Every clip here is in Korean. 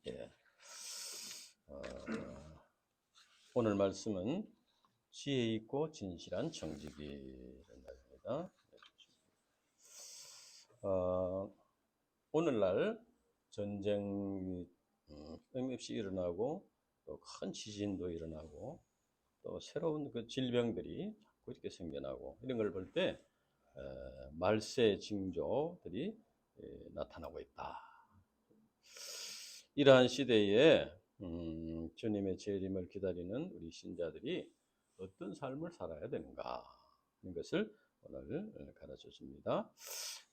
예. 어, 오늘 말씀은 지혜 있고 진실한 정직이라는 말입니다. 오늘날 전쟁이 끊임없이 일어나고 또 큰 지진도 일어나고 또 새로운 그 질병들이 자꾸 이렇게 생겨나고 이런 걸 볼 때 말세 징조들이 나타나고 있다. 이러한 시대에 주님의 재림을 기다리는 우리 신자들이 어떤 삶을 살아야 되는가 하는 것을 오늘 가르쳐 줍니다.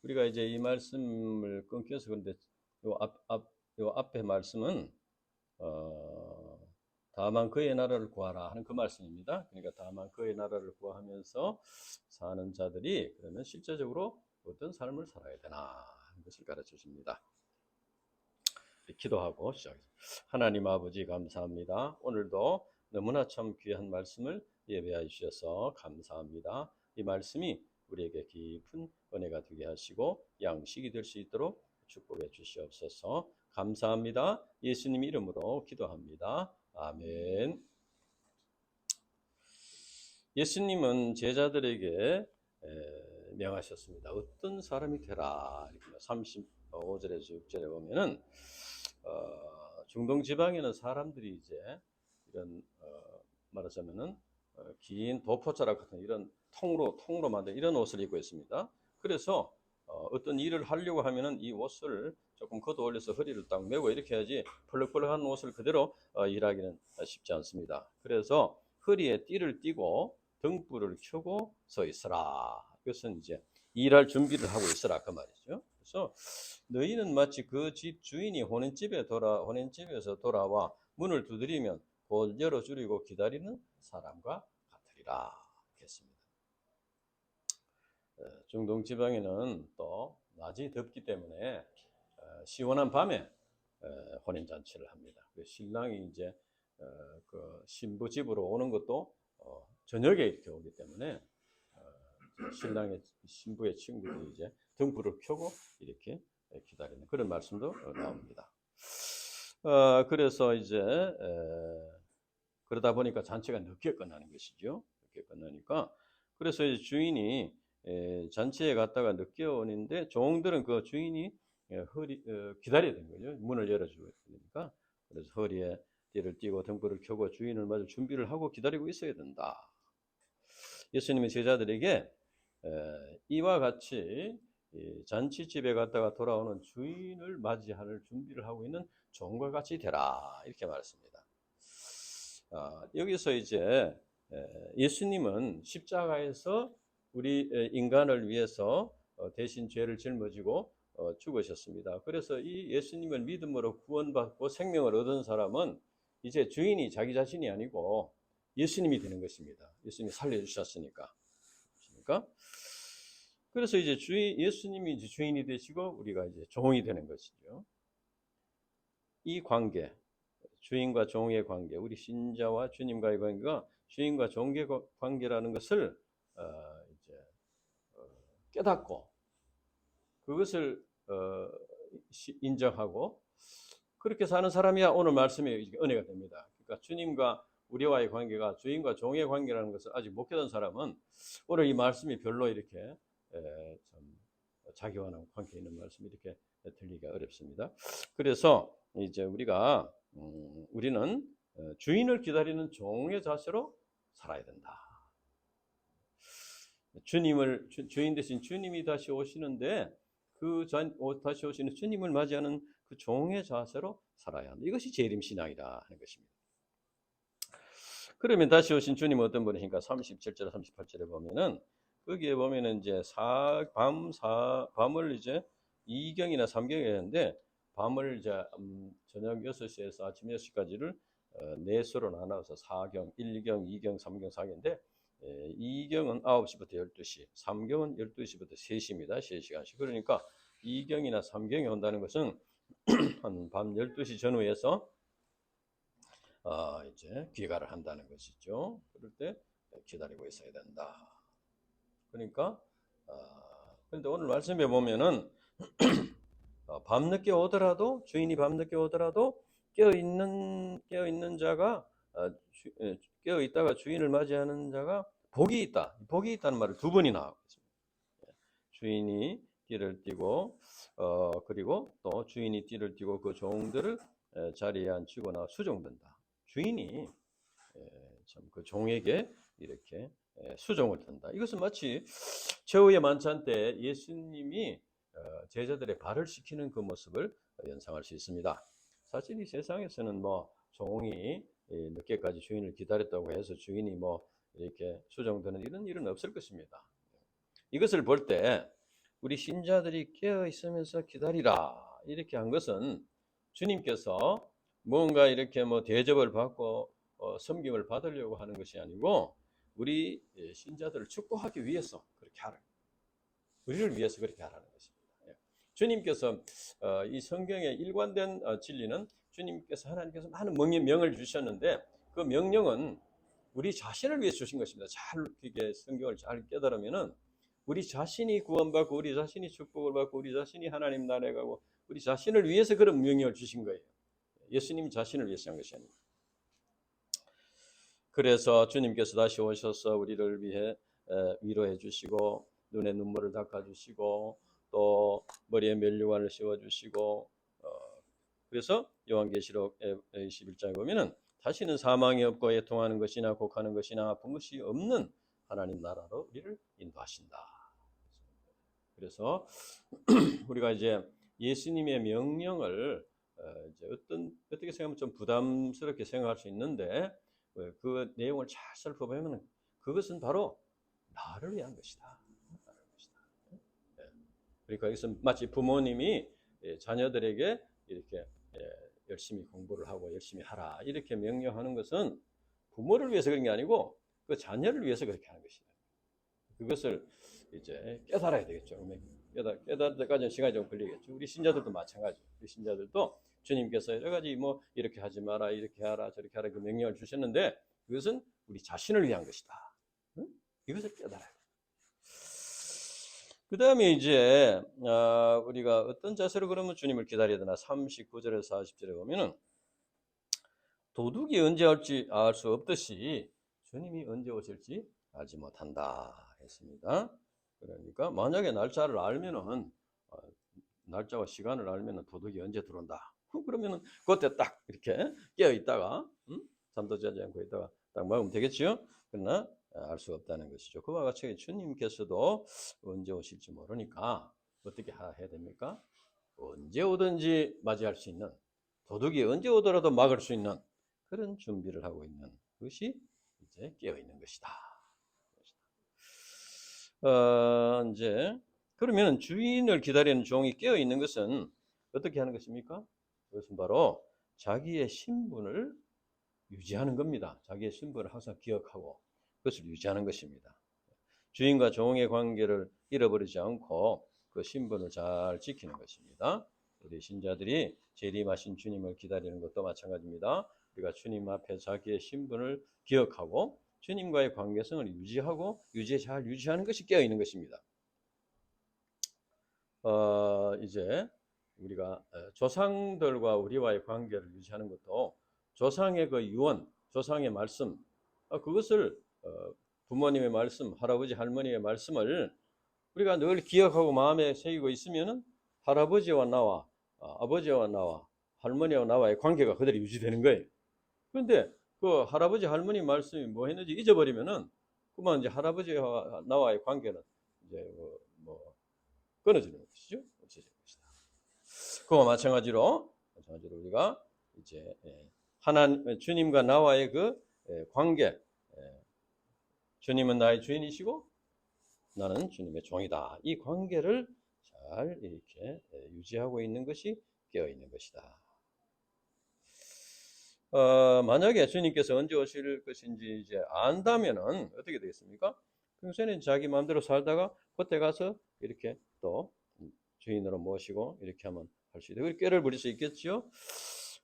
우리가 이제 이 말씀을 끊겨서 그런데 요 앞에 말씀은 다만 그의 나라를 구하라 하는 그 말씀입니다. 그러니까 다만 그의 나라를 구하면서 사는 자들이 그러면 실제적으로 어떤 삶을 살아야 되나 하는 것을 가르쳐 줍니다. 기도하고 시작하겠습니다. 하나님 아버지 감사합니다. 오늘도 너무나 참 귀한 말씀을 예배해 주셔서 감사합니다. 이 말씀이 우리에게 깊은 은혜가 되게 하시고 양식이 될 수 있도록 축복해 주시옵소서. 감사합니다. 예수님 이름으로 기도합니다. 아멘. 예수님은 제자들에게 명하셨습니다. 어떤 사람이 되라. 35절에서 6절에 보면은 중동 지방에는 사람들이 이제 이런 말하자면은 긴 도포자락 같은 이런 통으로 만든 이런 옷을 입고 있습니다. 그래서 어떤 일을 하려고 하면은 이 옷을 조금 걷어 올려서 허리를 딱 메고 이렇게 해야지 펄럭펄럭한 옷을 그대로 일하기는 쉽지 않습니다. 그래서 허리에 띠를 띠고 등불을 켜고 서 있으라. 이것은 이제 일할 준비를 하고 있으라 그 말이죠. 그래서 너희는 마치 그 집 주인이 혼인집에서 돌아와 문을 두드리면 곧 열어주리고 기다리는 사람과 같으리라 했습니다. 중동 지방에는 또 낮이 덥기 때문에 시원한 밤에 혼인 잔치를 합니다. 신랑이 이제 그 신부 집으로 오는 것도 저녁에 이렇게 오기 때문에 신랑의 신부의 친구들이 이제 등불을 켜고 이렇게 기다리는 그런 말씀도 나옵니다. 그래서 이제 그러다 보니까 잔치가 늦게 끝나는 것이죠. 늦게 끝나니까 그래서 이제 주인이 잔치에 갔다가 늦게 오는데 종들은 그 주인이 기다려야 되는 거죠. 문을 열어주고 있으니까. 그래서 허리에 띠를 띠고 등불을 켜고 주인을 맞을 준비를 하고 기다리고 있어야 된다. 예수님이 제자들에게 이와 같이 잔치집에 갔다가 돌아오는 주인을 맞이할 준비를 하고 있는 종과 같이 되라 이렇게 말했습니다. 여기서 이제 예수님은 십자가에서 우리 인간을 위해서 대신 죄를 짊어지고 죽으셨습니다. 그래서 이 예수님을 믿음으로 구원받고 생명을 얻은 사람은 이제 주인이 자기 자신이 아니고 예수님이 되는 것입니다. 예수님이 살려주셨으니까. 그래서 이제 예수님이 이제 주인이 되시고 우리가 이제 종이 되는 것이죠. 이 관계, 주인과 종의 관계, 우리 신자와 주님과의 관계가 주인과 종의 관계라는 것을 이제 깨닫고 그것을 인정하고 그렇게 사는 사람이야 오늘 말씀이 은혜가 됩니다. 그러니까 주님과 우리와의 관계가 주인과 종의 관계라는 것을 아직 못 깨달은 사람은 오늘 이 말씀이 별로 이렇게 좀 자기와는 관계 있는 말씀이 이렇게 들리기가 어렵습니다. 그래서 이제 우리는 주인을 기다리는 종의 자세로 살아야 된다. 주인 대신 주님이 다시 오시는데 다시 오시는 주님을 맞이하는 그 종의 자세로 살아야 한다. 이것이 재림 신앙이다 하는 것입니다. 그러면 다시 오신 주님은 어떤 분이신가? 37절, 38절에 보면은 거기에 보면은 이제 밤을 이제 2경이나 3경이 했는데 밤을 이제 저녁 6시에서 아침 6시까지를 4수로 나눠서 4경, 1경, 2경, 3경, 4경인데 2경은 9시부터 12시, 3경은 12시부터 3시입니다. 3시간씩. 그러니까 2경이나 3경이 온다는 것은 한 밤 12시 전후에서 이제 귀가를 한다는 것이죠. 그럴 때 기다리고 있어야 된다. 그러니까 그런데 오늘 말씀에 보면은 밤늦게 오더라도 주인이 밤늦게 오더라도 깨어 있는 자가 깨어 있다가 주인을 맞이하는 자가 복이 있다. 복이 있다는 말을 두 번이나 하고 있습니다. 주인이 띠를 띠고 그리고 또 주인이 띠를 띠고 그 종들을 자리에 앉히거나 수종된다. 주인이 참 그 종에게 이렇게 수종을 든다. 이것은 마치 최후의 만찬 때 예수님이 제자들의 발을 씻기는 그 모습을 연상할 수 있습니다. 사실 이 세상에서는 뭐 종이 늦게까지 주인을 기다렸다고 해서 주인이 뭐 이렇게 수종드는 이런 일은 없을 것입니다. 이것을 볼 때 우리 신자들이 깨어 있으면서 기다리라 이렇게 한 것은 주님께서 뭔가 이렇게 뭐 대접을 받고 섬김을 받으려고 하는 것이 아니고 우리 신자들을 축복하기 위해서 그렇게 하라. 우리를 위해서 그렇게 하라는 것입니다. 주님께서 이 성경의 일관된 진리는 주님께서 하나님께서 많은 명령을 주셨는데 그 명령은 우리 자신을 위해서 주신 것입니다. 잘 이게 성경을 잘 깨달으면은 우리 자신이 구원받고 우리 자신이 축복을 받고 우리 자신이 하나님 나라에 가고 우리 자신을 위해서 그런 명령을 주신 거예요. 예수님 자신을 위해서 한 것이 아닙니다. 그래서 주님께서 다시 오셔서 우리를 위해 위로해 주시고 눈에 눈물을 닦아 주시고 또 머리에 면류관을 씌워 주시고 그래서 요한계시록 21장에 보면은 다시는 사망이 없고 애통하는 것이나 곡하는 것이나 아픈 것이 없는 하나님 나라로 우리를 인도하신다. 그래서 우리가 이제 예수님의 명령을 이제 어떻게 생각하면 좀 부담스럽게 생각할 수 있는데 그 내용을 잘 살펴보면 그것은 바로 나를 위한 것이다. 나를 것이다. 그러니까 이것은 마치 부모님이 자녀들에게 이렇게 열심히 공부를 하고 열심히 하라 이렇게 명령하는 것은 부모를 위해서 그런 게 아니고 그 자녀를 위해서 그렇게 하는 것이다. 그것을 이제 깨달아야 되겠죠. 깨달을 때까지는 시간이 좀 걸리겠죠. 우리 신자들도 마찬가지. 우리 신자들도 주님께서 여러 가지 뭐 이렇게 하지 마라, 이렇게 하라, 저렇게 하라 그 명령을 주셨는데 그것은 우리 자신을 위한 것이다. 응? 이것을 깨달아야 돼. 그 다음에 이제 우리가 어떤 자세로 그러면 주님을 기다려야 되나 39절에서 40절에 보면은 도둑이 언제 올지 알 수 없듯이 주님이 언제 오실지 알지 못한다 했습니다. 그러니까 만약에 날짜를 알면은 날짜와 시간을 알면은 도둑이 언제 들어온다. 그러면은 그때 딱 이렇게 깨어 있다가 잠도 자지 않고 있다가 딱 먹으면 되겠지요. 그러나 알 수 없다는 것이죠. 그와 같이 주님께서도 언제 오실지 모르니까 어떻게 해야 됩니까? 언제 오든지 맞이할 수 있는 도둑이 언제 오더라도 막을 수 있는 그런 준비를 하고 있는 것이 이제 깨어 있는 것이다. 이제 그러면 주인을 기다리는 종이 깨어 있는 것은 어떻게 하는 것입니까? 그것은 바로 자기의 신분을 유지하는 겁니다. 자기의 신분을 항상 기억하고 그것을 유지하는 것입니다. 주인과 종의 관계를 잃어버리지 않고 그 신분을 잘 지키는 것입니다. 우리 신자들이 재림하신 주님을 기다리는 것도 마찬가지입니다. 우리가 주님 앞에 자기의 신분을 기억하고 주님과의 관계성을 유지하고 잘 유지하는 것이 깨어 있는 것입니다. 이제 우리가 조상들과 우리와의 관계를 유지하는 것도 조상의 그 유언, 조상의 말씀, 그것을 부모님의 말씀, 할아버지, 할머니의 말씀을 우리가 늘 기억하고 마음에 새기고 있으면은 할아버지와 나와, 아버지와 나와, 할머니와 나와의 관계가 그대로 유지되는 거예요. 그런데 그 할아버지, 할머니 말씀이 뭐 했는지 잊어버리면은 그만 이제 할아버지와 나와의 관계는 이제 뭐 끊어지는 것이죠. 없어지는 것이다. 그와 마찬가지로 우리가 이제 주님과 나와의 그 관계, 주님은 나의 주인이시고 나는 주님의 종이다. 이 관계를 잘 이렇게 유지하고 있는 것이 깨어 있는 것이다. 만약에 주님께서 언제 오실 것인지 이제 안다면은 어떻게 되겠습니까? 평소에는 자기 마음대로 살다가 그때 가서 이렇게 또 주인으로 모시고 이렇게 하면 할 수 있다. 꾀를 부릴 수 있겠죠.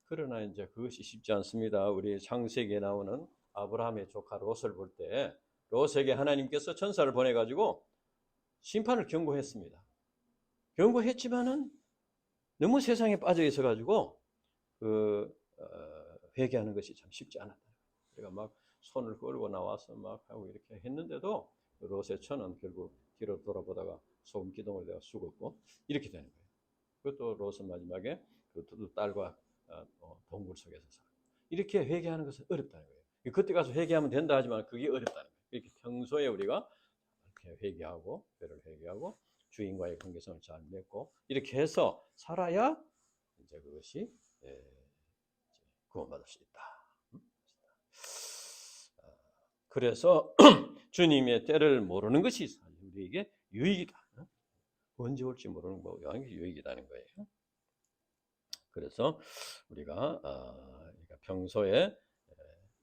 그러나 이제 그것이 쉽지 않습니다. 우리 창세기에 나오는 아브라함의 조카 롯을 볼 때 롯에게 하나님께서 천사를 보내가지고 심판을 경고했습니다. 경고했지만은 너무 세상에 빠져 있어가지고 회개하는 것이 참 쉽지 않았다. 그러니까 막 손을 끌고 나와서 막 하고 이렇게 했는데도 롯의 처는 결국 뒤로 돌아보다가 소금 기둥을 내가 죽었고 이렇게 되는 거예요. 그것도 롯은 마지막에 그 두 딸과 동굴 속에서 살고 이렇게 회개하는 것은 어렵다는 거예요. 그때 가서 회개하면 된다 하지만 그게 어렵다는 거예요. 이렇게 평소에 우리가 이렇게 회개하고 죄를 회개하고 주인과의 관계성을 잘 맺고 이렇게 해서 살아야 이제 그것이 구원받을 수 있다. 그래서 주님의 때를 모르는 것이 우리에게 유익이다. 언제 올지 모르는 거가 유익이라는 거예요. 그래서 우리가 평소에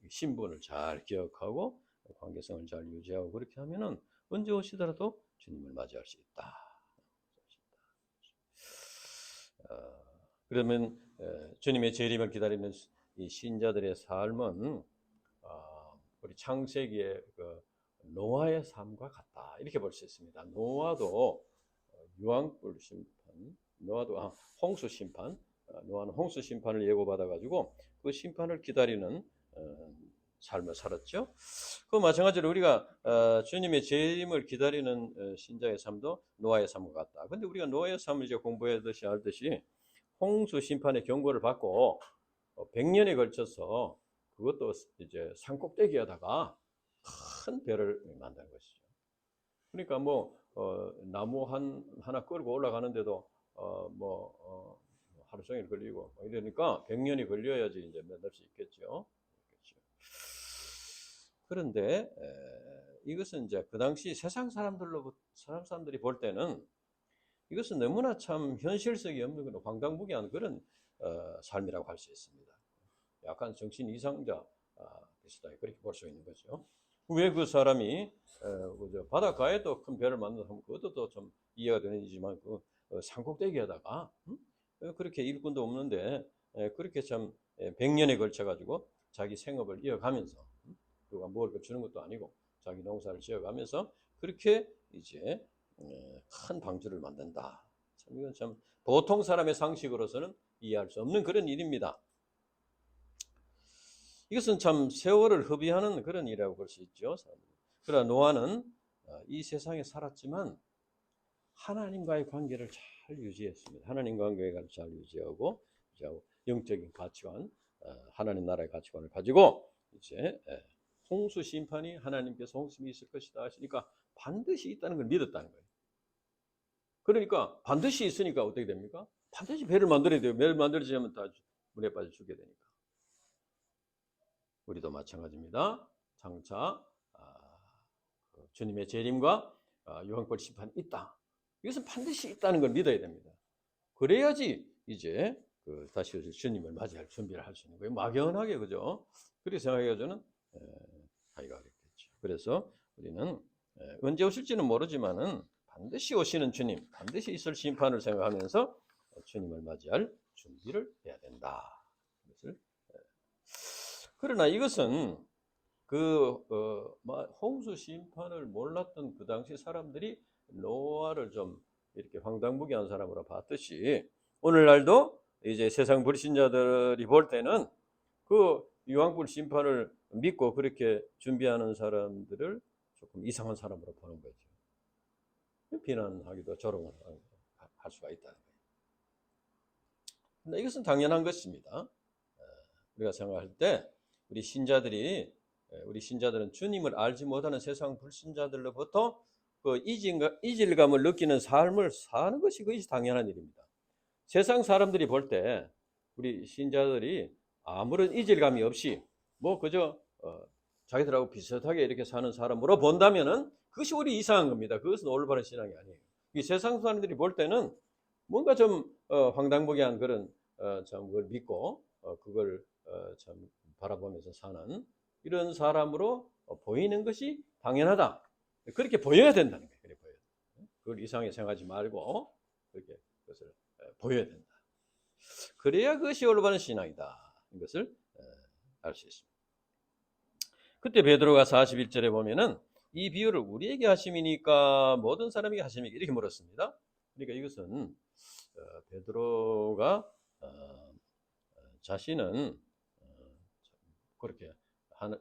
신분을 잘 기억하고 관계성을 잘 유지하고 그렇게 하면은 언제 오시더라도 주님을 맞이할 수 있다. 그러면 주님의 재림을 기다리는 이 신자들의 삶은 우리 창세기의 그 노아의 삶과 같다 이렇게 볼 수 있습니다. 노아도 유황불 심판, 노아도 홍수 심판, 노아는 홍수 심판을 예고받아 가지고 그 심판을 기다리는 삶을 살았죠. 그 마찬가지로 우리가 주님의 재림을 기다리는 신자의 삶도 노아의 삶과 같다. 근데 우리가 노아의 삶을 이제 공부하듯이 알듯이 홍수 심판의 경고를 받고 100년에 걸쳐서 그것도 이제 산 꼭대기에다가 큰 배를 만든 것이죠. 그러니까 뭐 나무 하나 끌고 올라가는데도 하루 종일 걸리고 이러니까 100년이 걸려야지 이제 만날 수 있겠죠. 그렇죠. 그런데 이것은 이제 그 당시 세상 사람들이 볼 때는 이것은 너무나 참 현실성이 없는 그런 황당무계한 그런 삶이라고 할 수 있습니다. 약간 정신 이상자 비슷하게 그렇게 볼 수 있는 거죠. 왜 그 사람이 바닷가에도 큰 배를 만들면 그것도 좀 이해가 되는지만 그 산꼭대기에다가 그렇게 일꾼도 없는데 그렇게 참 100년에 걸쳐 가지고 자기 생업을 이어가면서 누가 먹을 거 주는 것도 아니고 자기 농사를 지어가면서 그렇게 이제 큰 방주를 만든다. 참 이건 참 보통 사람의 상식으로서는 이해할 수 없는 그런 일입니다. 이것은 참 세월을 허비하는 그런 일이라고 볼 수 있죠. 그러나 노아는 이 세상에 살았지만 하나님과의 관계를 잘 유지했습니다. 하나님과 관계를 잘 유지하고 영적인 가치관, 하나님 나라의 가치관을 가지고 이제 홍수 심판이 하나님께서 홍수가 있을 것이다 하시니까 반드시 있다는 걸 믿었다는 거예요. 그러니까 반드시 있으니까 어떻게 됩니까? 반드시 배를 만들어야 돼요. 배를 만들지 않으면 다 물에 빠져 죽게 되니까. 우리도 마찬가지입니다. 장차 주님의 재림과 유황불 심판이 있다. 이것은 반드시 있다는 걸 믿어야 됩니다. 그래야지 이제 다시 주님을 맞이할 준비를 할 수 있는 거예요. 막연하게 그죠? 그렇게 생각해서는 하기가 어렵겠죠. 그래서 우리는 언제 오실지는 모르지만은 반드시 오시는 주님, 반드시 있을 심판을 생각하면서 주님을 맞이할 준비를 해야 된다. 그러나 이것은 홍수 심판을 몰랐던 그 당시 사람들이 노아를 좀 이렇게 황당무계한 사람으로 봤듯이 오늘날도 이제 세상 불신자들이 볼 때는 그 유황불 심판을 믿고 그렇게 준비하는 사람들을 조금 이상한 사람으로 보는 거죠. 비난하기도 조롱을 할 수가 있다는 거예요. 근데 이것은 당연한 것입니다. 우리가 생각할 때 우리 신자들은 주님을 알지 못하는 세상 불신자들로부터 그 이질감을 느끼는 삶을 사는 것이 그것이 당연한 일입니다. 세상 사람들이 볼 때 우리 신자들이 아무런 이질감이 없이 그저 자기들하고 비슷하게 이렇게 사는 사람으로 본다면은 그것이 우리 이상한 겁니다. 그것은 올바른 신앙이 아니에요. 이 세상 사람들이 볼 때는 뭔가 좀 황당무계한 그런 참 그걸 믿고 그걸 참 바라보면서 사는 이런 사람으로 보이는 것이 당연하다. 그렇게 보여야 된다는 거예요. 그렇게 보여야 된다. 그걸 이상하게 생각하지 말고 그렇게 그것을 보여야 된다. 그래야 그것이 올바른 신앙이다. 이것을 알 수 있습니다. 그때 베드로가 41절에 보면은 이 비유를 우리에게 하심이니까 모든 사람에게 하심이니까 이렇게 물었습니다. 그러니까 이것은 베드로가 자신은 그렇게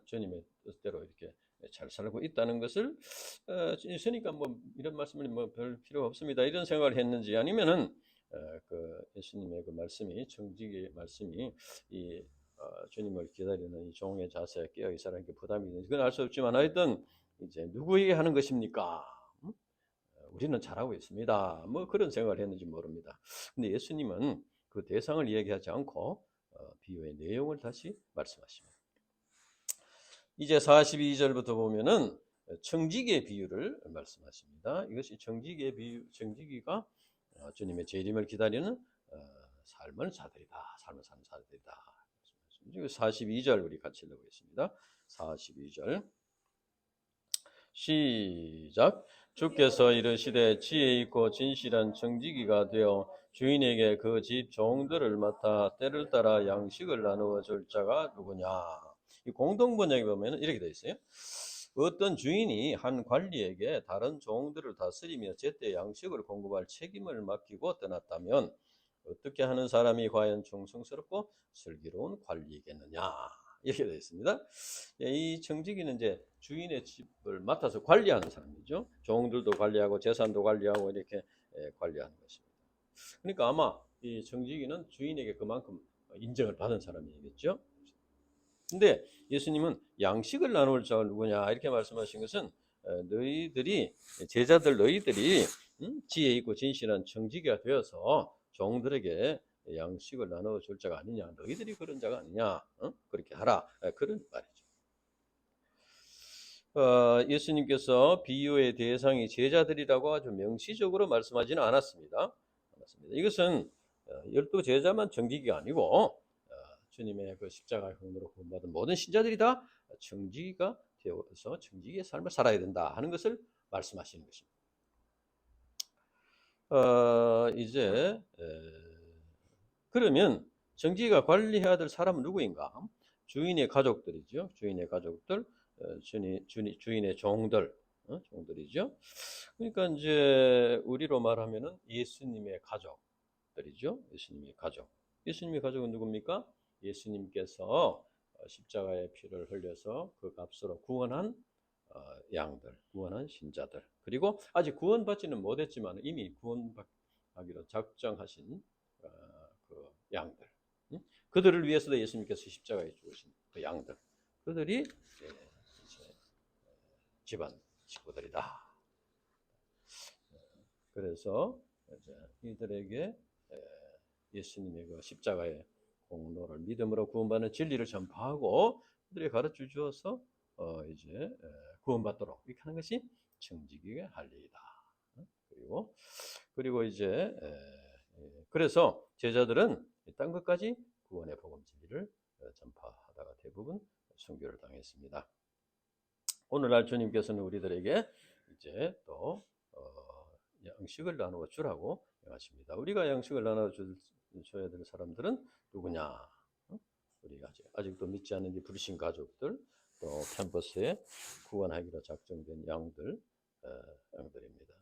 주님의 뜻대로 이렇게 잘 살고 있다는 것을 있으니까 뭐 이런 말씀을 뭐 별 필요 없습니다 이런 생각을 했는지 아니면은 그 예수님의 그 말씀이 청지기의 말씀이 이 주님을 기다리는 이 종의 자세에 깨어 이 사람에게 부담이 있는지 그건 알 수 없지만 하여튼 이제 누구에게 하는 것입니까? 우리는 잘하고 있습니다. 뭐 그런 생각을 했는지 모릅니다. 근데 예수님은 그 대상을 얘기하지 않고 비유의 내용을 다시 말씀하십니다. 이제 42절부터 보면은 청지기의 비유를 말씀하십니다. 이것이 청지기의 비유, 청지기가 주님의 재림을 기다리는 삶을 사들이다. 삶을 사는 사들이다. 42절 우리 같이 읽어보겠습니다. 42절 시작. 주께서 이르시되 지혜 있고 진실한 청지기가 되어 주인에게 그 집 종들을 맡아 때를 따라 양식을 나누어 줄 자가 누구냐. 이 공동 번역에 보면 이렇게 되어 있어요. 어떤 주인이 한 관리에게 다른 종들을 다스리며 제때 양식을 공급할 책임을 맡기고 떠났다면 어떻게 하는 사람이 과연 충성스럽고 슬기로운 관리이겠느냐. 이렇게 되어 있습니다. 이 청지기는 이제 주인의 집을 맡아서 관리하는 사람이죠. 종들도 관리하고 재산도 관리하고 이렇게 관리하는 것입니다. 그러니까 아마 이 청지기는 주인에게 그만큼 인정을 받은 사람이겠죠. 근데 예수님은 양식을 나눌 자가 누구냐 이렇게 말씀하신 것은 너희들이 제자들 너희들이 지혜 있고 진실한 청지기가 되어서 종들에게 양식을 나눠 줄 자가 아니냐 너희들이 그런 자가 아니냐 그렇게 하라 그런 말이죠. 예수님께서 비유의 대상이 제자들이라고 아주 명시적으로 말씀하지는 않았습니다. 이것은 12제자만 청지기가 아니고 주님의 그 십자가의 공로로 구원받은 모든 신자들이 다 청지기가 되어서 청지기의 삶을 살아야 된다 하는 것을 말씀하시는 것입니다. 이제 그러면 청지기가 관리해야 될 사람은 누구인가? 주인의 가족들이죠. 주인의 가족들, 주인의 종들, 종들이죠. 그러니까 이제 우리로 말하면은 예수님의 가족들이죠. 예수님의 가족. 예수님의 가족은 누굽니까? 예수님께서 십자가의 피를 흘려서 그 값으로 구원한 양들, 구원한 신자들, 그리고 아직 구원받지는 못했지만 이미 구원하기로 작정하신 그 양들, 그들을 위해서도 예수님께서 십자가에 죽으신 그 양들, 그들이 이제 집안 식구들이다. 그래서 이제 이들에게 예수님의 그 십자가의 공로를 믿음으로 구원받는 진리를 전파하고 그들에게 가르쳐 주어서 이제 구원받도록 이렇게 하는 것이 청지기의 할 일이다. 그리고 이제 그래서 제자들은 딴 것까지 구원의 복음 진리를 전파하다가 대부분 순교를 당했습니다. 오늘날 주님께서는 우리들에게 이제 또 양식을 나누어 주라고 명하십니다. 우리가 양식을 나누어 줘야 될 사람들은 누구냐? 우리가 아직도 믿지 않는 이 불신 가족들, 또 캠퍼스에 구원하기로 작정된 양들입니다.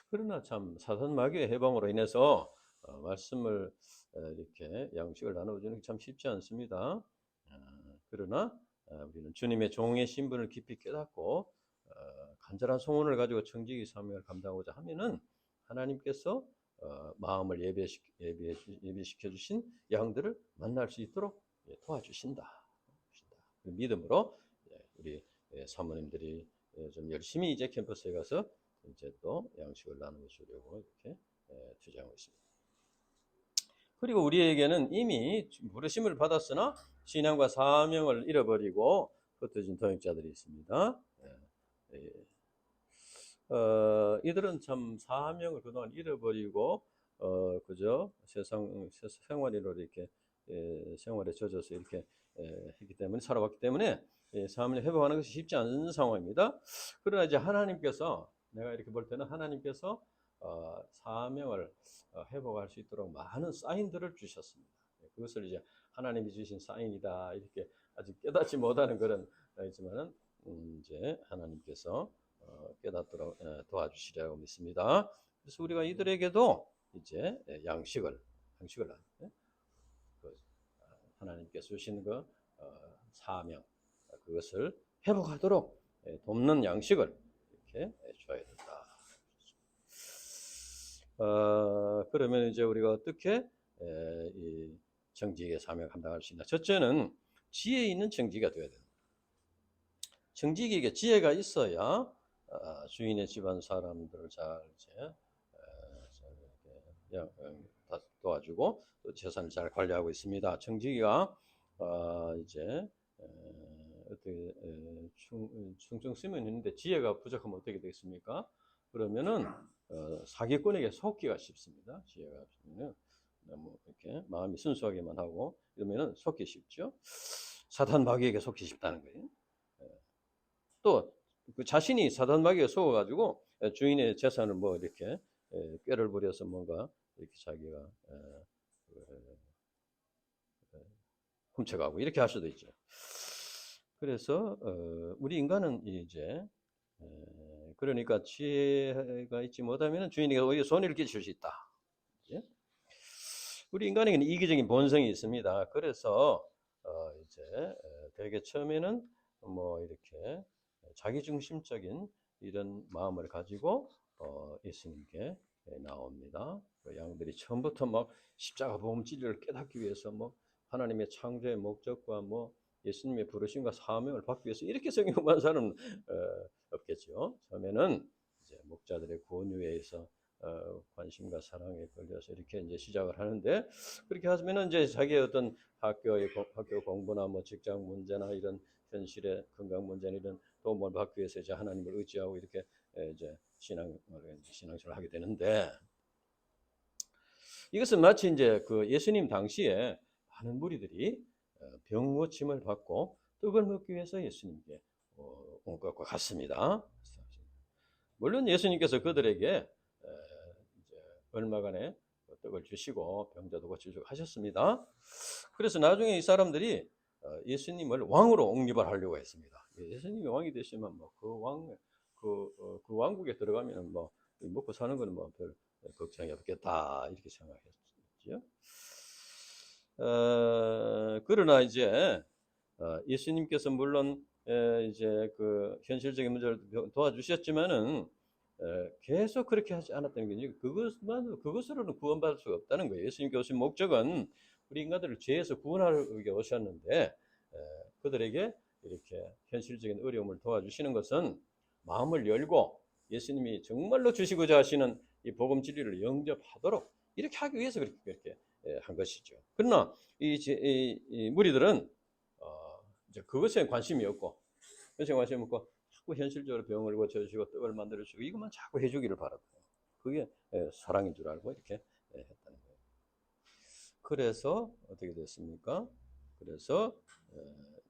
그러나 참 사단 마귀의 해방으로 인해서 말씀을 이렇게 양식을 나누어주는 게 참 쉽지 않습니다. 그러나 우리는 주님의 종의 신분을 깊이 깨닫고 간절한 소원을 가지고 청지기 사명을 감당하고자 하면은 하나님께서 마음을 예배시켜 주신 양들을 만날 수 있도록 도와주신다. 믿음으로 우리 사모님들이 좀 열심히 이제 캠퍼스에 가서 이제 또 양식을 나누어 주려고 이렇게 투자하고 있습니다. 그리고 우리에게는 이미 부르심을 받았으나 신앙과 사명을 잃어버리고 흩어진 동역자들이 있습니다. 이들은 참 사명을 그동안 잃어버리고 그저 세상 생활로 이렇게 생활에 젖어서 이렇게 했기 때문에 살아왔기 때문에 사명을 회복하는 것이 쉽지 않은 상황입니다. 그러나 이제 하나님께서 내가 이렇게 볼 때는 하나님께서 사명을 회복할 수 있도록 많은 사인들을 주셨습니다. 그것을 이제 하나님이 주신 사인이다 이렇게 아직 깨닫지 못하는 그런 있지만은 이제 하나님께서 깨닫도록 도와주시려고 믿습니다. 그래서 우리가 이들에게도 이제 양식을 하나님께서 주신 그 사명, 그것을 회복하도록 돕는 양식을 이렇게 줘야 된다. 그러면 이제 우리가 어떻게 이 정직의 사명을 감당할 수 있나? 첫째는 지혜 있는 정직이가 되어야 됩니다. 정직에게 지혜가 있어야 주인의 집안 사람들을 잘 도와주고 또 재산을 잘 관리하고 있습니다. 정직이가 이제 어떻게 충성 쓰면 있는데 지혜가 부족하면 어떻게 되겠습니까? 그러면은 사기꾼에게 속기가 쉽습니다. 지혜가 없으면 너무 이렇게 마음이 순수하게만 하고 이러면은 속기 쉽죠. 사탄 마귀에게 속기 쉽다는 거예요. 또 그 자신이 사단 마귀에 속아가지고 주인의 재산을 뭐 이렇게 꾀를 부려서 뭔가 이렇게 자기가 훔쳐가고 이렇게 할 수도 있죠. 그래서 우리 인간은 이제 그러니까 지혜가 있지 못하면 주인에게 오히려 손해를 끼칠 수 있다. 우리 인간에게는 이기적인 본성이 있습니다. 그래서 이제 되게 처음에는 뭐 이렇게 자기중심적인 이런 마음을 가지고 예수님께 나옵니다. 양들이 처음부터 막 십자가 복음 진리를 깨닫기 위해서 뭐 하나님의 창조의 목적과 뭐 예수님의 부르심과 사명을 받기 위해서 이렇게 성경만 사람은 없겠죠. 처음에는 이제 목자들의 권유에서 관심과 사랑에 걸려서 이렇게 이제 시작을 하는데 그렇게 하면은 이제 자기의 어떤 학교 공부나 뭐 직장 문제나 이런 현실의 건강 문제나 이런 도움을 받기 위해서 이제 하나님을 의지하고 이렇게 이제 신앙생활을 하게 되는데 이것은 마치 이제 그 예수님 당시에 많은 무리들이 병 고침을 받고 떡을 먹기 위해서 예수님께 온 것과 같습니다. 물론 예수님께서 그들에게 이제 얼마간의 떡을 주시고 병자도 고치시고 하셨습니다. 그래서 나중에 이 사람들이 예수님을 왕으로 옹립을 하려고 했습니다. 예수님이 왕이 되시면 뭐 그 왕국에 들어가면 뭐 먹고 사는 거는 뭐 별 걱정이 없겠다 이렇게 생각했죠. 그러나 이제 예수님께서 물론 이제 그 현실적인 문제를 도와주셨지만은 계속 그렇게 하지 않았다는 게 그것으로는 구원받을 수가 없다는 거예요. 예수님께 오신 목적은 우리 인간들을 죄에서 구원하기 위해 오셨는데 그들에게 이렇게 현실적인 어려움을 도와주시는 것은 마음을 열고 예수님이 정말로 주시고자 하시는 이 복음 진리를 영접하도록 이렇게 하기 위해서 그렇게 한 것이죠. 그러나 이 무리들은 이제 그것에 관심이 없고 자꾸 현실적으로 병을 고쳐주시고 떡을 만들어주시고 이것만 자꾸 해주기를 바랐고 그게 사랑인 줄 알고 이렇게 했다는 거예요. 그래서 어떻게 됐습니까? 그래서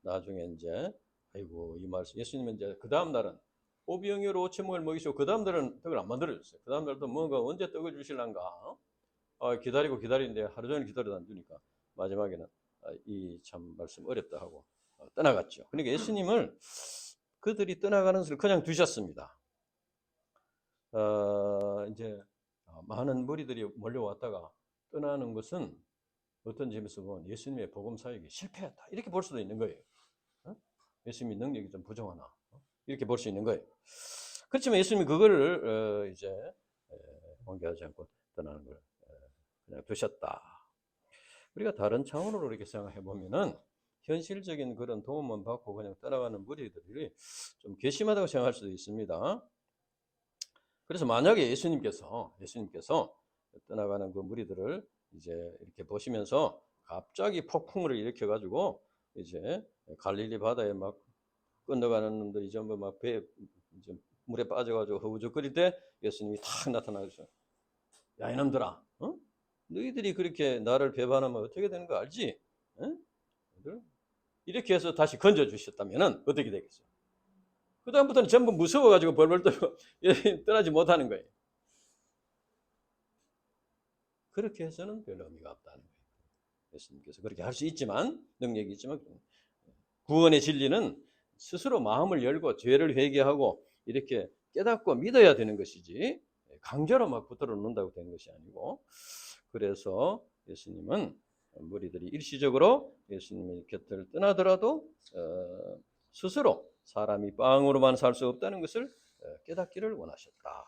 나중에 이제 아이고 이 말씀 예수님은 이제 그 다음 날은 오병이어로 5천명을 먹이시고 그 다음 날은 떡을 안 만들어줬어요. 그 다음 날도 뭔가 언제 떡을 주실란가 기다리고 기다리는데 하루 종일 기다려도 안 주니까 마지막에는 이 참 말씀 어렵다 하고 떠나갔죠. 그러니까 예수님을 그들이 떠나가는 것을 그냥 두셨습니다. 이제 많은 무리들이 몰려왔다가 떠나는 것은 어떤 점에서 보면 예수님의 복음 사역이 실패했다 이렇게 볼 수도 있는 거예요. 예수님의 능력이 좀 부족하나 이렇게 볼 수 있는 거예요. 그렇지만 예수님이 그거를 이제 원개하지 않고 떠나는 걸 그냥 두셨다. 우리가 다른 차원으로 이렇게 생각해 보면은 현실적인 그런 도움만 받고 그냥 따라가는 무리들이 좀 괘씸하다고 생각할 수도 있습니다. 그래서 만약에 예수님께서 떠나가는 그 무리들을 이제 이렇게 보시면서 갑자기 폭풍을 일으켜 가지고 이제 갈릴리 바다에 막 건너가는 놈들이 전부 막 배에 물에 빠져가지고 허우적거릴 때 예수님이 탁 나타나셔서 야 이놈들아, 너희들이 그렇게 나를 배반하면 어떻게 되는 거 알지? 이렇게 해서 다시 건져 주셨다면은 어떻게 되겠어요? 그 다음부터는 전부 무서워가지고 벌벌 떨고 떠나지 못하는 거예요. 그렇게 해서는 별 의미가 없다는 거예요. 예수님께서 그렇게 할 수 있지만 능력이 있지만 구원의 진리는 스스로 마음을 열고 죄를 회개하고 이렇게 깨닫고 믿어야 되는 것이지 강제로 막 붙들어 놓는다고 되는 것이 아니고 그래서 예수님은 무리들이 일시적으로 예수님의 곁을 떠나더라도 스스로 사람이 빵으로만 살 수 없다는 것을 깨닫기를 원하셨다.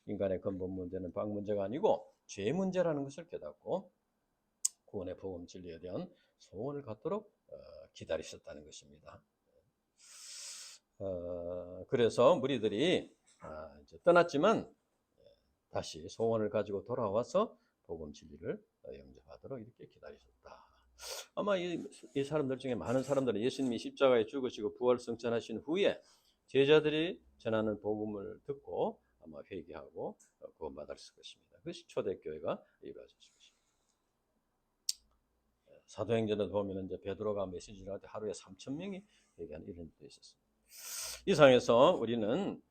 인간의 근본 문제는 빵 문제가 아니고 죄 문제라는 것을 깨닫고 구원의 복음 진리에 대한 소원을 갖도록 기다리셨다는 것입니다. 그래서 무리들이 이제 떠났지만 다시 소원을 가지고 돌아와서 복음 진리를 영접하도록 이렇게 기다리셨다. 아마 이 사람들 중에 많은 사람들은 예수님이 십자가에 죽으시고 부활 승천하신 후에 제자들이 전하는 복음을 듣고 아마 회개하고 구원받았을 것입니다. 그것이 초대교회가 이루어졌을 것입니다. 사도행전에 보면 이제 베드로가 메시지를 할 때 하루에 3,000명이 회개하는 이런 일도 있었습니다. 이 상에서 우리는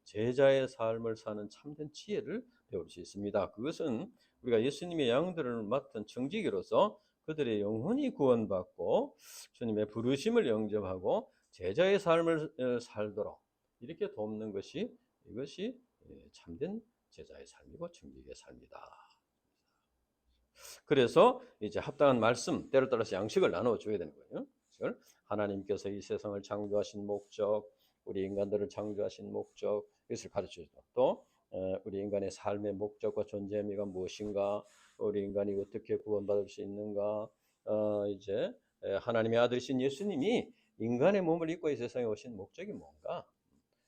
제자의 삶을 사는 참된 지혜를 배울 수 있습니다. 그것은 우리가 예수님의 양들을 맡은 청지기로서 그들의 영혼이 구원받고 주님의 부르심을 영접하고 제자의 삶을 살도록 이렇게 돕는 것이 이것이 참된 제자의 삶이고 청지기의 삶이다. 그래서 이제 합당한 말씀, 때를 따라서 양식을 나눠 줘야 되는 거예요. 하나님께서 이 세상을 창조하신 목적, 우리 인간들을 창조하신 목적, 이것을 가르쳐주고 또 우리 인간의 삶의 목적과 존재 의미가 무엇인가, 우리 인간이 어떻게 구원받을 수 있는가, 이제 하나님의 아들이신 예수님이 인간의 몸을 입고 이 세상에 오신 목적이 뭔가,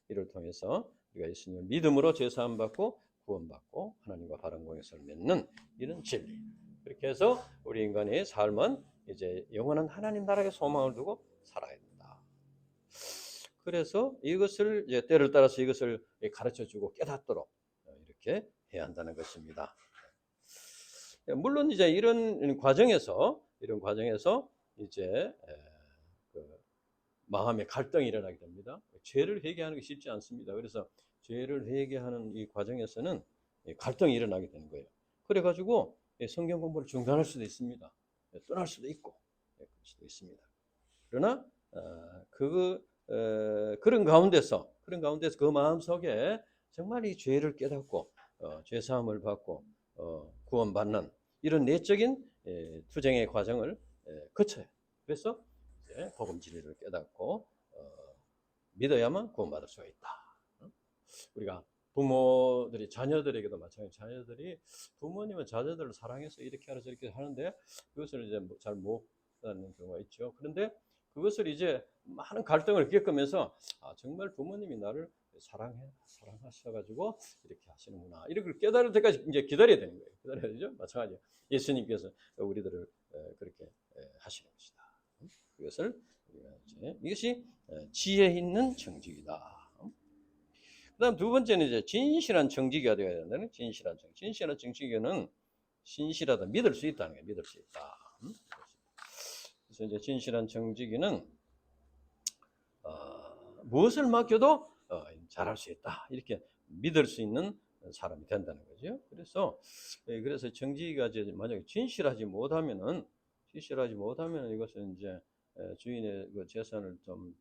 이를 통해서 우리가 예수님을 믿음으로 죄사함 받고 구원받고 하나님과 바른 공예를 맺는 이런 진리. 그렇게 해서 우리 인간의 삶은 이제 영원한 하나님 나라의 소망을 두고 살아야 된다. 그래서 이것을 이제 때를 따라서 이것을 가르쳐주고 깨닫도록 이렇게 해야 한다는 것입니다. 물론 이제 이런 과정에서 이제 마음의 갈등이 일어나게 됩니다. 죄를 회개하는 게 쉽지 않습니다. 그래서 죄를 회개하는 이 과정에서는 갈등이 일어나게 되는 거예요. 그래가지고 성경 공부를 중단할 수도 있습니다. 떠날 수도 있고 그럴 수도 있습니다. 그러나 그런 가운데서 그 마음 속에 정말 이 죄를 깨닫고 죄 사함을 받고 구원받는 이런 내적인 투쟁의 과정을 거쳐요. 그래서 이제 복음 진리를 깨닫고 믿어야만 구원받을 수가 있다. 우리가 부모들이 자녀들에게도 마찬가지. 자녀들이 부모님은 자녀들을 사랑해서 이렇게 하라 저렇게 하는데 그것을 이제 잘 못하는 경우가 있죠. 그런데 그것을 이제 많은 갈등을 겪으면서 정말 부모님이 나를 사랑하셔가지고 이렇게 하시는구나. 이렇게 깨달을 때까지 이제 기다려야 되는 거예요. 기다려야죠. 마찬가지. 예수님께서 우리들을 그렇게 하시는 것이다. 이것이 지혜 있는 정직이다. 그다음 두 번째는 이제 진실한 정직이가 되어야 된다는 진실한 정직. 진실한 정직은 신실하다, 믿을 수 있다는 거예요. 믿을 수 있다. 그래서 이제 진실한 정직이는 무엇을 맡겨도 잘할 수 있다. 이렇게 믿을 수 있는 사람이 된다는 거죠. 그래서 정직이가 만약에 진실하지 못하면은 이것은 이제 주인의 그 재산을 좀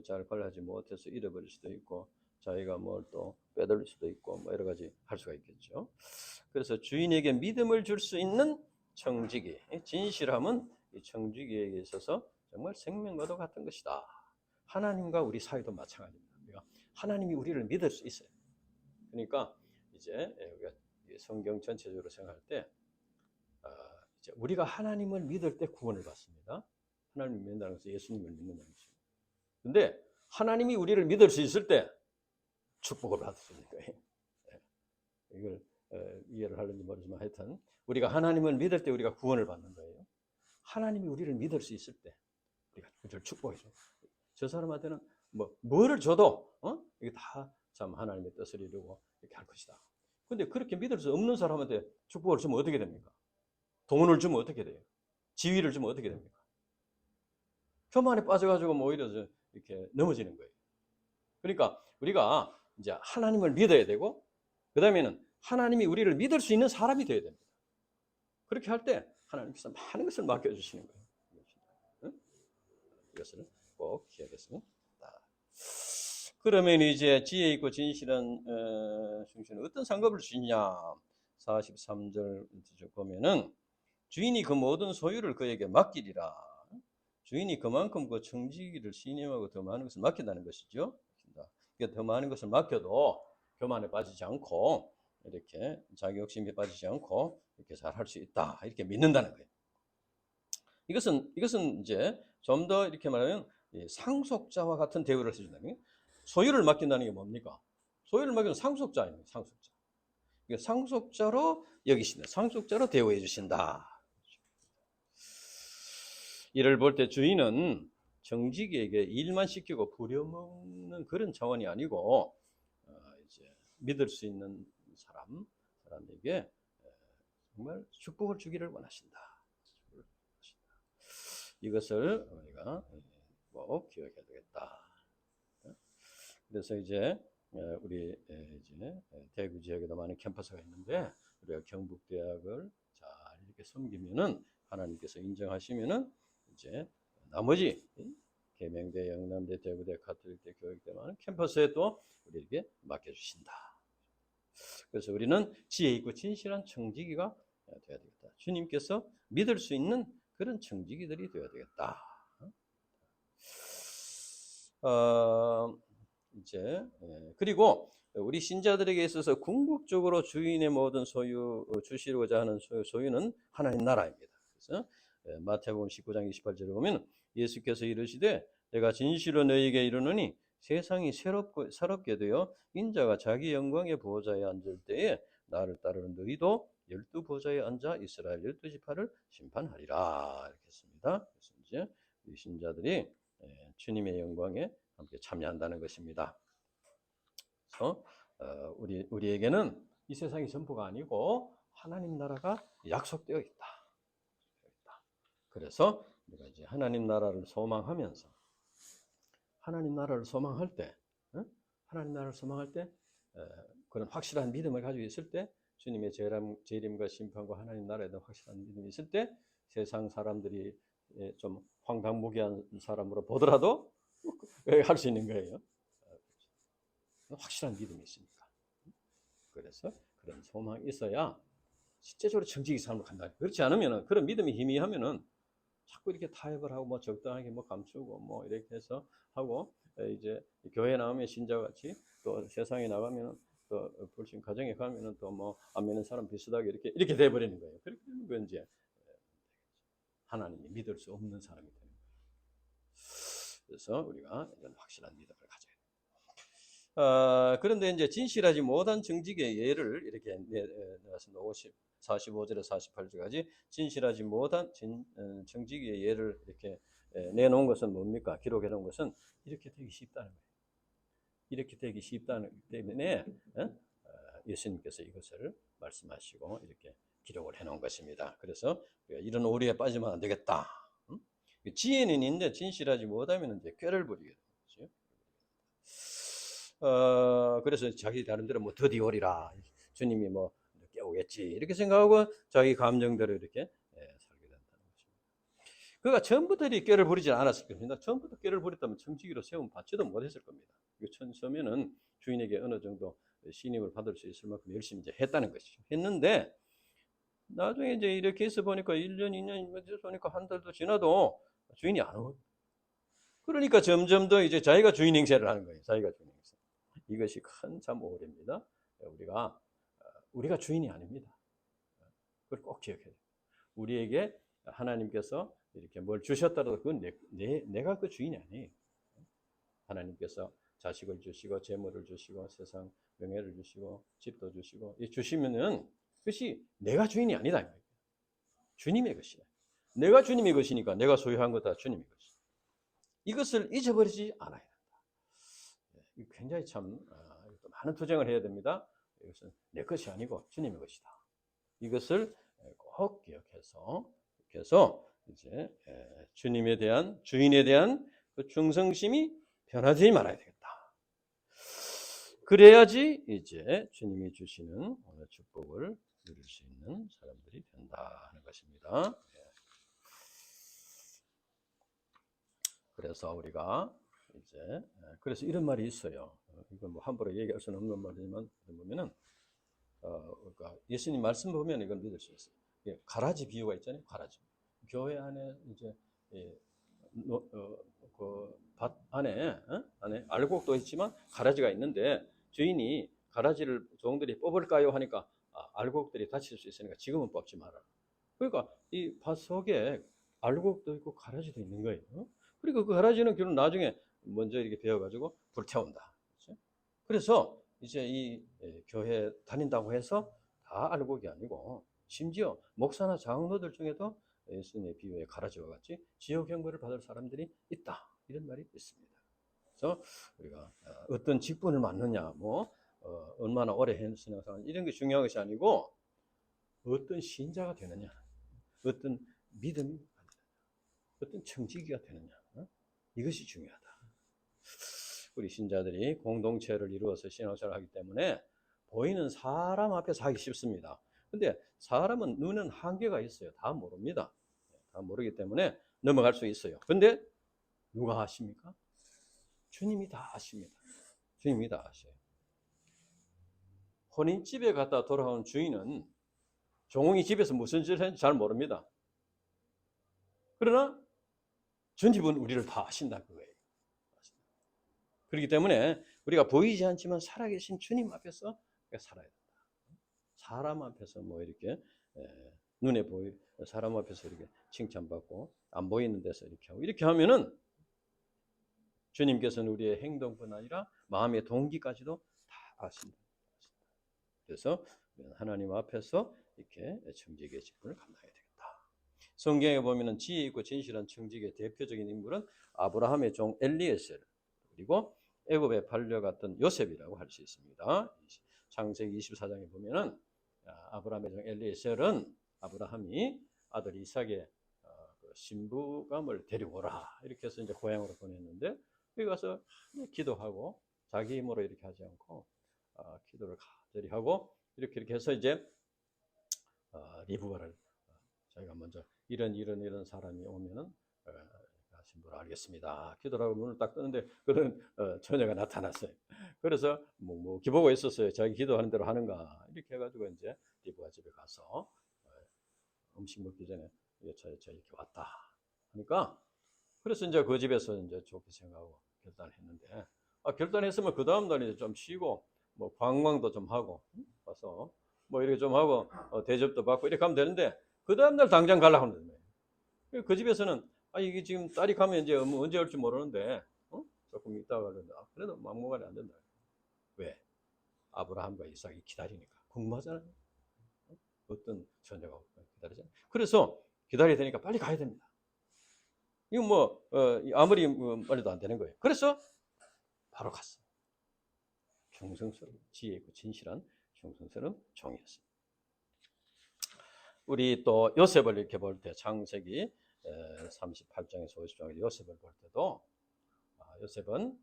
잘 관리하지 못해서 잃어버릴 수도 있고 자기가 뭘 또 빼돌릴 수도 있고 뭐 여러 가지 할 수가 있겠죠. 그래서 주인에게 믿음을 줄 수 있는 정직이, 진실함은 이 정직에게 있어서 정말 생명과도 같은 것이다. 하나님과 우리 사이도 마찬가지입니다. 우리가 하나님이 우리를 믿을 수 있어요. 그러니까 이제 우리가 성경 전체적으로 생각할 때 이제 우리가 하나님을 믿을 때 구원을 받습니다. 하나님을 믿는다는 것은 예수님을 믿는다는 것입니다. 근데 하나님이 우리를 믿을 수 있을 때 축복을 받을 수 있는 거예요. 이걸 이해를 하는지 모르지만 하여튼 우리가 하나님을 믿을 때 우리가 구원을 받는 거예요. 하나님이 우리를 믿을 수 있을 때 우리가 그를 축복해 줘요. 저 사람한테는 뭐를 줘도 이게 다 참 하나님의 뜻을 이루고 이렇게 할 것이다. 근데 그렇게 믿을 수 없는 사람한테 축복을 주면 어떻게 됩니까? 돈을 주면 어떻게 돼요? 지위를 주면 어떻게 됩니까? 교만에 빠져가지고 오히려 이렇게 넘어지는 거예요. 그러니까 우리가 이제 하나님을 믿어야 되고 그 다음에는 하나님이 우리를 믿을 수 있는 사람이 되어야 됩니다. 그렇게 할 때 하나님께서 많은 것을 맡겨주시는 거예요. 이것을 꼭 기억했으면 좋겠다. 그러면 이제 지혜 있고 진실한 중심은 어떤 상급을 주냐? 43절 보면은 주인이 그 모든 소유를 그에게 맡기리라. 주인이 그만큼 그 청지기를 신임하고 더 많은 것을 맡긴다는 것이죠. 그러니까 더 많은 것을 맡겨도 교만에 빠지지 않고 이렇게 자기 욕심에 빠지지 않고 이렇게 잘 할 수 있다. 이렇게 믿는다는 거예요. 이것은 이제 좀 더 이렇게 말하면 상속자와 같은 대우를 해준다는 거예요. 소유를 맡긴다는 게 뭡니까? 소유를 맡기는 상속자입니다. 상속자. 그러니까 상속자로 여기신다. 상속자로 대우해 주신다. 이를 볼 때 주인은 정직에게 일만 시키고 부려먹는 그런 차원이 아니고 이제 믿을 수 있는 사람에게 정말 축복을 주기를 원하신다. 이것을 우리가 꼭 기억해야 되겠다. 그래서 이제 우리 이제 대구 지역에도 많은 캠퍼스가 있는데 우리가 경북대학을 잘 이렇게 섬기면은 하나님께서 인정하시면은 이제 나머지 계명대, 영남대, 대구대, 가톨릭대, 교육대 많은 캠퍼스에 또 우리에게 맡겨주신다. 그래서 우리는 지혜 있고 진실한 청지기가 되어야 되겠다. 주님께서 믿을 수 있는 그런 청지기들이 되어야 되겠다. 이제 그리고 우리 신자들에게 있어서 궁극적으로 주인의 모든 소유 주시고자 하는 소유는 하나님 나라입니다. 그래서 마태복음 19장 28절에 보면 예수께서 이르시되 내가 진실로 너희에게 이르노니 세상이 새롭게 되어 인자가 자기 영광의 보좌에 앉을 때에 나를 따르는 너희도 12보좌에 앉아 이스라엘 12지파를 심판하리라 이렇게 했습니다. 그래서 이제 우리 신자들이 주님의 영광에 함께 참여한다는 것입니다. 그래서 우리에게는 이 세상이 전부가 아니고 하나님 나라가 약속되어 있다. 그래서 우리가 이제 하나님 나라를 소망하면서 하나님 나라를 소망할 때 그런 확실한 믿음을 가지고 있을 때 주님의 재림과 심판과 하나님 나라에 대한 확실한 믿음이 있을 때 세상 사람들이 좀 황당무계한 사람으로 보더라도 할 수 있는 거예요. 확실한 믿음이 있으니까. 그래서 그런 소망이 있어야 실제적으로 정직히 삶을 간다. 그렇지 않으면 그런 믿음이 희미하면은 자꾸 이렇게 타협을 하고 뭐 적당하게 뭐 감추고 뭐 이렇게 해서 하고 이제 교회 나오면 신자같이 또 세상에 나가면 또 불신 가정에 가면은 또 뭐 안 믿는 사람 비슷하게 이렇게 돼 버리는 거예요. 그렇게 되면 그 이제 하나님이 믿을 수 없는 사람이 되는 거예요. 그래서 우리가 이런 확실한 믿음을 가져야 돼요. 그런데 이제 진실하지 못한 정직의 예를 이렇게 내놨습니다. 45절에서 48절까지 진실하지 못한 정직의 예를 이렇게 내놓은 것은 뭡니까? 기록해 놓은 것은 이렇게 되기 쉽다는 거예요. 이렇게 되기 쉽다는 때문에 예수님께서 이것을 말씀하시고 이렇게 기록을 해놓은 것입니다. 그래서 이런 오류에 빠지면 안 되겠다. 지혜는 있는데 진실하지 못하면 이제 꾀를 부리게 되는 거죠. 그래서 자기 다른 데로 뭐 더디 오리라 주님이 뭐 깨우겠지 이렇게 생각하고 자기 감정대로 이렇게 살게 된다는 것입니다. 그가 처음부터 꾀를 부리지 않았을 겁니다. 처음부터 꾀를 부렸다면 청지기로 세움 받지도 못했을 겁니다. 처음에는 주인에게 어느 정도 신임을 받을 수 있을 만큼 열심히 이제 했다는 것이죠. 했는데 나중에 이제 이렇게 해서 보니까 1년, 2년 보니까 한 달도 지나도 주인이 안 오고 그러니까 점점 더 이제 자기가 주인 행세를 하는 거예요. 자기가 주인 행세. 이것이 큰 참 오해입니다. 우리가 주인이 아닙니다. 그걸 꼭 기억해야 돼요. 우리에게 하나님께서 이렇게 뭘 주셨다라도 그건 내가 그 주인이 아니에요. 하나님께서 자식을 주시고 재물을 주시고 세상 명예를 주시고 집도 주시고 주시면은 그것이 내가 주인이 아니다. 주님의 것이다. 내가 주님의 것이니까 내가 소유한 것 다 주님의 것이다. 이것을 잊어버리지 않아야 된다. 굉장히 참 많은 투쟁을 해야 됩니다. 이것은 내 것이 아니고 주님의 것이다. 이것을 꼭 기억해서 이제 주님에 대한 주인에 대한 그 충성심이 변하지 말아야 되겠다. 그래야지 이제 주님이 주시는 축복을 누릴 수 있는 사람들이 된다 하는 것입니다. 그래서 우리가 이제 그래서 이런 말이 있어요. 이건 뭐 함부로 얘기할 수는 없는 말이지만 보면은 그러니까 예수님 말씀 보면 이걸 믿을 수 있어요. 가라지 비유가 있잖아요. 가라지. 교회 안에 이제 예, 그밭 안에 안에 알곡도 있지만 가라지가 있는데 주인이 가라지를 종들이 뽑을까요 하니까 알곡들이 다칠 수 있으니까 지금은 뽑지 마라. 그러니까 이 밭 속에 알곡도 있고 가라지도 있는 거예요. 그리고 그 가라지는 결국 나중에 먼저 이렇게 베어가지고 불태운다. 그렇죠? 그래서 이제 이 교회 다닌다고 해서 다 알곡이 아니고 심지어 목사나 장로들 중에도 예수님의 비유의 가라지와 같이 지옥 형벌을 받을 사람들이 있다. 이런 말이 있습니다. 그래서 우리가 어떤 직분을 맡느냐, 뭐 얼마나 오래 신앙생활 이런 게 중요한 것이 아니고 어떤 신자가 되느냐, 어떤 믿음이 어떤 청지기가 되느냐, 이것이 중요하다. 우리 신자들이 공동체를 이루어서 신앙생활을 하기 때문에 보이는 사람 앞에서 하기 쉽습니다. 근데 사람은 눈은 한계가 있어요. 다 모릅니다. 다 모르기 때문에 넘어갈 수 있어요. 근데 누가 아십니까? 주님이 다 아십니다. 주님이 다 아셔요. 혼인집에 갔다 돌아온 주인은 종이 집에서 무슨 짓을 했는지 잘 모릅니다. 그러나 주님은 우리를 다 아신다 그거예요. 그렇기 때문에 우리가 보이지 않지만 살아계신 주님 앞에서 살아야 된다. 사람 앞에서 뭐 이렇게 눈에 보이 사람 앞에서 이렇게 칭찬받고 안 보이는 데서 이렇게 하고 이렇게 하면은 주님께서는 우리의 행동뿐 아니라 마음의 동기까지도 다 아신다. 그래서 하나님 앞에서 이렇게 청지기의 직분을 감당해야 되겠다. 성경에 보면은 지혜 있고 진실한 청지기의 대표적인 인물은 아브라함의 종 엘리에셀 그리고 애굽에 팔려갔던 요셉이라고 할 수 있습니다. 창세기 24장에 보면은 아브라함의 종 엘리에셀은 아브라함이 아들 이삭의 신부감을 데려오라 이렇게 해서 이제 고향으로 보냈는데 거기 가서 기도하고 자기 힘으로 이렇게 하지 않고 기도를 간절히 하고 이렇게 해서 이제 리브가를 자기가 먼저 이런 사람이 오면은 신부를 알겠습니다. 기도를 하고 문을 딱 뜨는데 그런 처녀가 나타났어요. 그래서 뭐 기보고 있었어요. 자기 기도하는 대로 하는가 이렇게 해가지고 이제 리브가 집에 가서 음식 먹기 전에 여차 이렇게 왔다 하니까 그래서 이제 그 집에서 이제 좋게 생각하고 결단했는데 결단했으면 그 다음 날 이제 좀 쉬고 뭐 관광도 좀 하고 와서 뭐 이렇게 좀 하고 대접도 받고 이렇게 하면 되는데 그 다음 날 당장 가려고 하는 거예요. 그 집에서는 이게 지금 딸이 가면 이제 언제 올지 모르는데 조금 이따가 가는데 그래도 막무가내 안 된다. 왜? 아브라함과 이삭이 기다리니까 궁금하잖아요. 어떤 처녀가 기다리잖아요. 그래서 기다려야 되니까 빨리 가야 됩니다. 이건 뭐 아무리 말해도 안 되는 거예요. 그래서 바로 갔어요. 충성스러운 지혜 있고 진실한 충성스러운 종이었습니다. 우리 또 요셉을 이렇게 볼 때 창세기 38장에서 50장에 요셉을 볼 때도 요셉은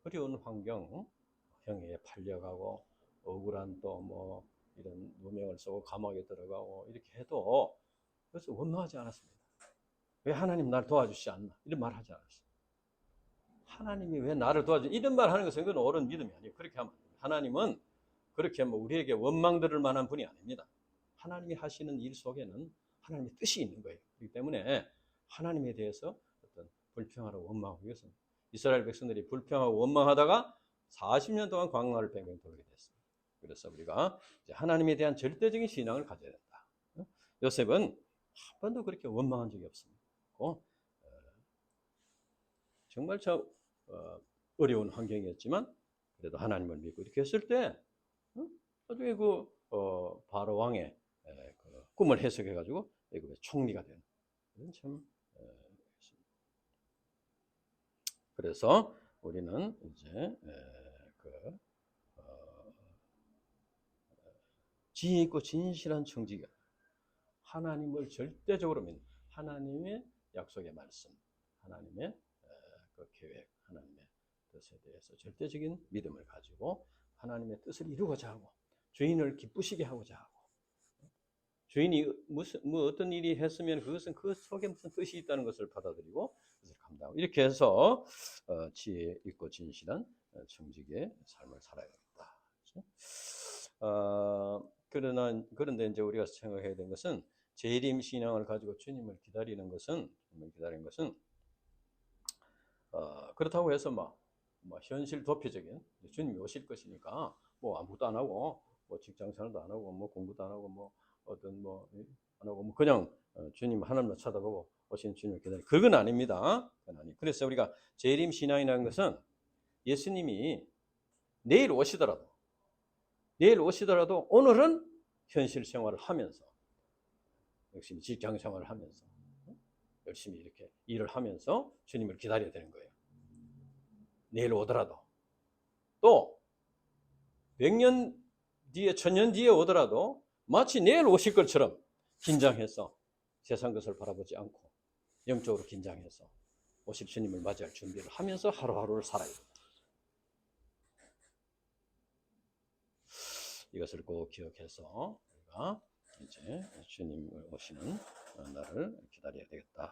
어려운 환경 형에 팔려가고 억울한 또 뭐 이런 누명을 쓰고 감옥에 들어가고 이렇게 해도 그래서 원망하지 않았습니다. 왜 하나님 날 도와주시지 않나 이런 말 하지 않았어요. 하나님이 왜 나를 도와주 이런 말 하는 것은 그건 옳은 믿음이 아니에요. 그렇게 하면 하나님은 그렇게 뭐 우리에게 원망 들을 만한 분이 아닙니다. 하나님이 하시는 일 속에는 하나님의 뜻이 있는 거예요. 그렇기 때문에 하나님에 대해서 어떤 불평하고 원망하고 이것은 이스라엘 백성들이 불평하고 원망하다가 40년 동안 광야를 뱅뱅 돌게 됐습니다. 그래서 우리가 이제 하나님에 대한 절대적인 신앙을 가져야 된다. 요셉은 한 번도 그렇게 원망한 적이 없습니다. 정말 어려운 환경이었지만 그래도 하나님을 믿고 이렇게 했을 때 나중에 바로 왕의 그 꿈을 해석해 가지고 애굽의 총리가 된 이런 참 그래서 우리는 이제 지혜 있고 진실한 청지기가 하나님을 절대적으로 믿는 하나님의 약속의 말씀, 하나님의 그 계획, 하나님의 뜻에 대해서 절대적인 믿음을 가지고 하나님의 뜻을 이루고자 하고 주인을 기쁘시게 하고자 하고 주인이 뭐 어떤 일이 했으면 그것은 그 속에 무슨 뜻이 있다는 것을 받아들이고 그것을 감당하고 이렇게 해서 지혜 있고 진실한 청지기의 삶을 살아야 되겠다. 그런데 이제 우리가 생각해야 되는 것은 재림 신앙을 가지고 주님을 기다리는 것은 그렇다고 해서 현실 도피적인 주님이 오실 것이니까 아무것도 안 하고 직장 생활도 안 하고 공부도 안 하고 어떤 안 하고 그냥 주님 하늘만 쳐다보고 오신 주님을 기다리는 그건 아닙니다. 그건 아니. 그래서 우리가 재림 신앙이라는 것은 예수님이 내일 오시더라도 오늘은 현실 생활을 하면서 열심히 직장 생활을 하면서 열심히 이렇게 일을 하면서 주님을 기다려야 되는 거예요. 내일 오더라도 또 100년 뒤에 1000년 뒤에 오더라도 마치 내일 오실 것처럼 긴장해서 세상 것을 바라보지 않고 영적으로 긴장해서 오실 주님을 맞이할 준비를 하면서 하루하루를 살아야 됩니다. 이것을 꼭 기억해서 우리가 이제 주님을 오시는 날을 기다려야 되겠다.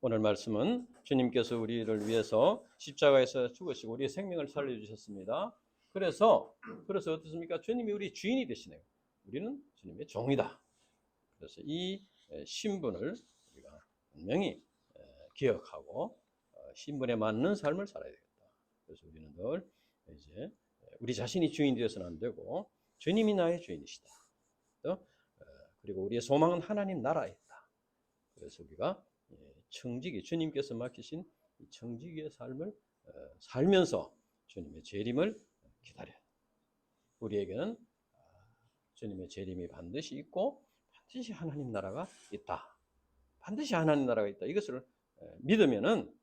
오늘 말씀은 주님께서 우리를 위해서 십자가에서 죽으시고 우리의 생명을 살려주셨습니다. 그래서 어떻습니까? 주님이 우리 주인이 되시네요. 우리는 주님의 종이다. 그래서 이 신분을 우리가 분명히 기억하고 신분에 맞는 삶을 살아야 되겠다. 그래서 우리는 늘 이제 우리 자신이 주인이 되어서는 안 되고 주님이 나의 주인이시다. 그리고 우리의 소망은 하나님 나라에 있다. 그래서 우리가 청지기 주님께서 맡기신 이 청지기의 삶을 살면서 주님의 재림을 기다려요. 우리에게는 주님의 재림이 반드시 있고 반드시 하나님 나라가 있다. 반드시 하나님 나라가 있다. 이것을 믿으면은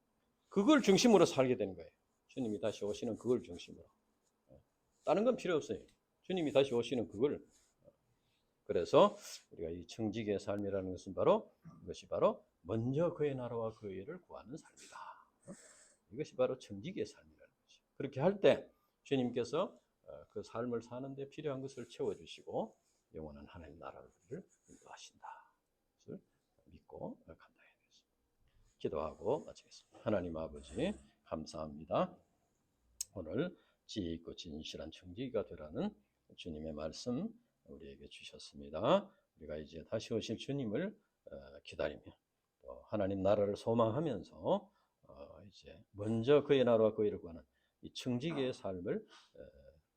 그걸 중심으로 살게 되는 거예요. 주님이 다시 오시는 그걸 중심으로. 다른 건 필요 없어요. 주님이 다시 오시는 그걸. 그래서 우리가 이 청지기의 삶이라는 것은 이것이 바로 먼저 그의 나라와 그의 의를 구하는 삶이다. 이것이 바로 청지기의 삶이라는 것이죠. 그렇게 할 때 주님께서 그 삶을 사는데 필요한 것을 채워주시고 영원한 하나님 나라를 인도하신다. 그것을 믿고 감당해야 되겠습니다. 기도하고 마치겠습니다. 하나님 아버지 감사합니다. 오늘 지혜 있고 진실한 청지기가 되라는 주님의 말씀 우리에게 주셨습니다. 우리가 이제 다시 오실 주님을 기다리며 또 하나님 나라를 소망하면서 이제 먼저 그의 나라와 그의 일을 구하는 이 청지기의 삶을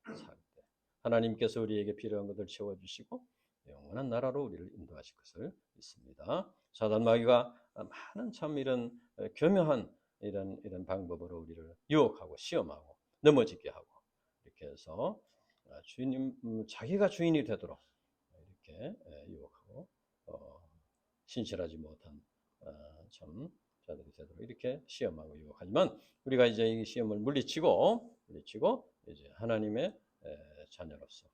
살 때 하나님께서 우리에게 필요한 것을 채워주시고 영원한 나라로 우리를 인도하실 것을 믿습니다. 사단 마귀가 많은 참 이런 교묘한 이런 방법으로 우리를 유혹하고 시험하고 넘어지게 하고 이렇게 해서 주님 자기가 주인이 되도록 이렇게 유혹하고 신실하지 못한 참 자들이 되도록 이렇게 시험하고 유혹하지만 우리가 이제 이 시험을 물리치고 이제 하나님의 자녀로서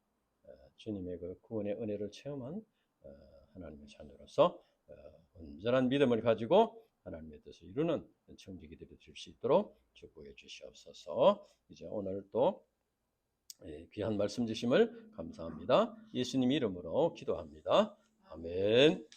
주님의 그 구원의 은혜를 체험한 하나님의 자녀로서 온전한 믿음을 가지고 하나님의 뜻을 이루는 청지기들이 될 수 있도록 축복해 주시옵소서. 이제 오늘 또 귀한 말씀 주심을 감사합니다. 예수님 이름으로 기도합니다. 아멘.